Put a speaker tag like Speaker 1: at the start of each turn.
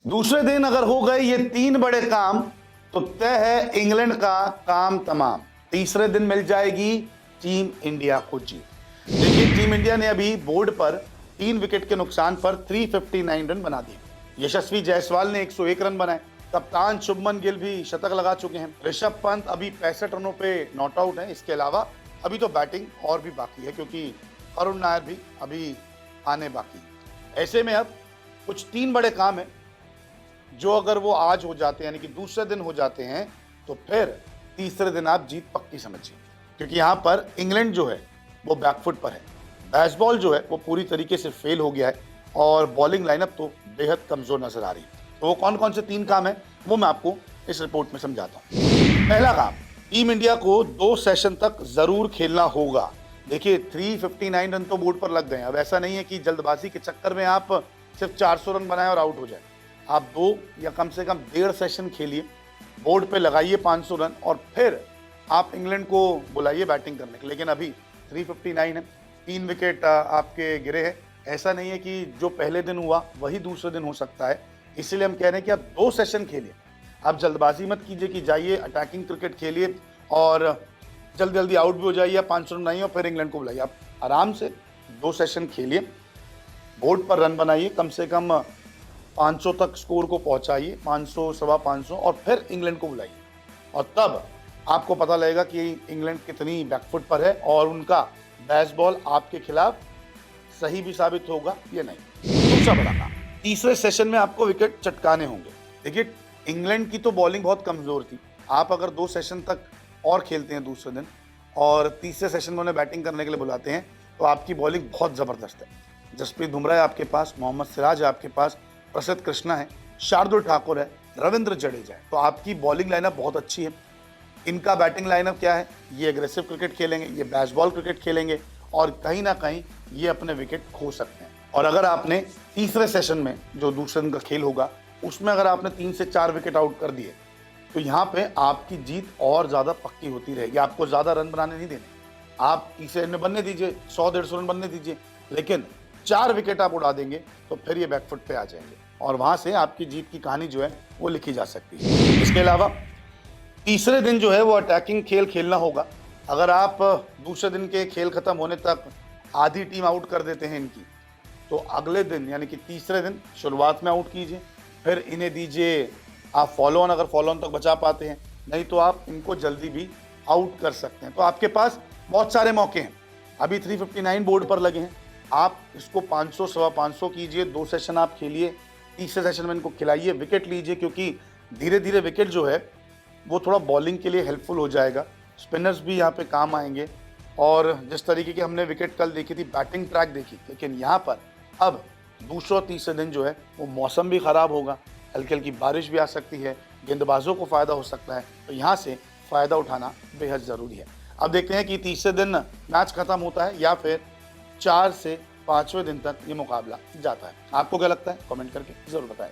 Speaker 1: दूसरे दिन अगर हो गए ये 3 बड़े काम तो तय है इंग्लैंड का काम तमाम। तीसरे दिन मिल जाएगी टीम इंडिया को जीत। देखिए, टीम इंडिया ने अभी बोर्ड पर 3 विकेट के नुकसान पर 359 रन बना दिए। यशस्वी जायसवाल ने 101 रन बनाए। कप्तान शुभमन गिल भी शतक लगा चुके हैं। ऋषभ पंत अभी 65 रनों पे नॉट आउट है। इसके अलावा अभी तो बैटिंग और भी बाकी है, क्योंकि अरुण नायर भी अभी आने बाकी है। ऐसे में अब कुछ 3 बड़े काम है जो अगर वो आज हो जाते हैं, यानी कि दूसरे दिन हो जाते हैं, तो फिर तीसरे दिन आप जीत पक्की समझिए। क्योंकि यहाँ पर इंग्लैंड जो है वो बैकफुट पर है। बेसबॉल जो है वो पूरी तरीके से फेल हो गया है और बॉलिंग लाइनअप तो बेहद कमजोर नजर आ रही है। तो वो कौन कौन से 3 काम है वो मैं आपको इस रिपोर्ट में समझाता हूँ। पहला काम, टीम इंडिया को 2 सेशन तक जरूर खेलना होगा। देखिए, 359 रन तो बोर्ड पर लग गए हैं। अब ऐसा नहीं है कि जल्दबाजी के चक्कर में आप सिर्फ 400 रन बनाए और आउट हो जाए। आप 2 या कम से कम 1.5 सेशन खेलिए, बोर्ड पे लगाइए 500 रन और फिर आप इंग्लैंड को बुलाइए बैटिंग करने के। लेकिन अभी 359 है, 3 विकेट आपके गिरे हैं। ऐसा नहीं है कि जो पहले दिन हुआ वही दूसरे दिन हो सकता है। इसीलिए हम कह रहे हैं कि आप 2 सेशन खेलिए। आप जल्दबाजी मत कीजिए कि जाइए अटैकिंग क्रिकेट खेलिए और जल्दी जल्दी आउट भी हो जाइए या 500 रन बनाइए और फिर इंग्लैंड को बुलाइए। आप आराम से 2 सेशन खेलिए, बोर्ड पर रन बनाइए, कम से कम 500 तक स्कोर को पहुंचाइए, 500 सवा 500, और फिर इंग्लैंड को बुलाइए। और तब आपको पता लगेगा कि इंग्लैंड कितनी बैकफुट पर है और उनका बेसबॉल आपके खिलाफ सही भी साबित होगा या नहीं। दूसरा बड़ा काम, तीसरे सेशन में आपको विकेट चटकाने होंगे। देखिए, इंग्लैंड की तो बॉलिंग बहुत कमजोर थी। आप अगर 2 सेशन तक और खेलते हैं दूसरे दिन और तीसरे सेशन में उन्हें बैटिंग करने के लिए बुलाते हैं तो आपकी बॉलिंग बहुत ज़बरदस्त है। जसप्रीत बुमराह है आपके पास, मोहम्मद सिराज है आपके पास, प्रसिद्ध कृष्णा है, शार्दुल ठाकुर है, रविंद्र जडेजा है। तो आपकी बॉलिंग लाइनअप बहुत अच्छी है। इनका बैटिंग लाइनअप क्या है? ये एग्रेसिव क्रिकेट खेलेंगे, ये बेसबॉल क्रिकेट खेलेंगे और कहीं ना कहीं ये अपने विकेट खो सकते हैं। और अगर आपने तीसरे सेशन में जो दूसरे दिन का खेल होगा उसमें अगर आपने 3 से 4 विकेट आउट कर दिए तो यहाँ पे आपकी जीत और ज़्यादा पक्की होती रहेगी। आपको ज़्यादा रन बनाने नहीं देने। आप तीसरे में बनने दीजिए, 100-150 रन बनने दीजिए, लेकिन 4 विकेट आप उड़ा देंगे तो फिर ये बैकफुट पे आ जाएंगे और वहाँ से आपकी जीत की कहानी जो है वो लिखी जा सकती है। इसके अलावा तीसरे दिन जो है वो अटैकिंग खेल खेलना होगा। अगर आप दूसरे दिन के खेल खत्म होने तक आधी टीम आउट कर देते हैं इनकी, तो अगले दिन यानी कि तीसरे दिन शुरुआत में आउट कीजिए, फिर इन्हें दीजिए आप फॉलो ऑन, अगर फॉलो ऑन तक बचा पाते हैं, नहीं तो आप इनको जल्दी भी आउट कर सकते हैं। तो आपके पास बहुत सारे मौके हैं। अभी 359 बोर्ड पर लगे हैं, आप इसको 500 सवा 500 कीजिए, 2 सेशन आप खेलिए, तीसरे सेशन में इनको खिलाइए, विकेट लीजिए, क्योंकि धीरे धीरे विकेट जो है वो थोड़ा बॉलिंग के लिए हेल्पफुल हो जाएगा। स्पिनर्स भी यहाँ पे काम आएंगे और जिस तरीके की हमने विकेट कल देखी थी, बैटिंग ट्रैक देखी, लेकिन यहाँ पर अब दूसरा और तीसरे दिन जो है वो मौसम भी ख़राब होगा, हल्की हल्की बारिश भी आ सकती है, गेंदबाजों को फ़ायदा हो सकता है। तो यहाँ से फ़ायदा उठाना बेहद ज़रूरी है। अब देखते हैं कि तीसरे दिन मैच ख़त्म होता है या फिर 4 से 5वें दिन तक ये मुकाबला जाता है। आपको क्या लगता है? कमेंट करके ज़रूर बताएं।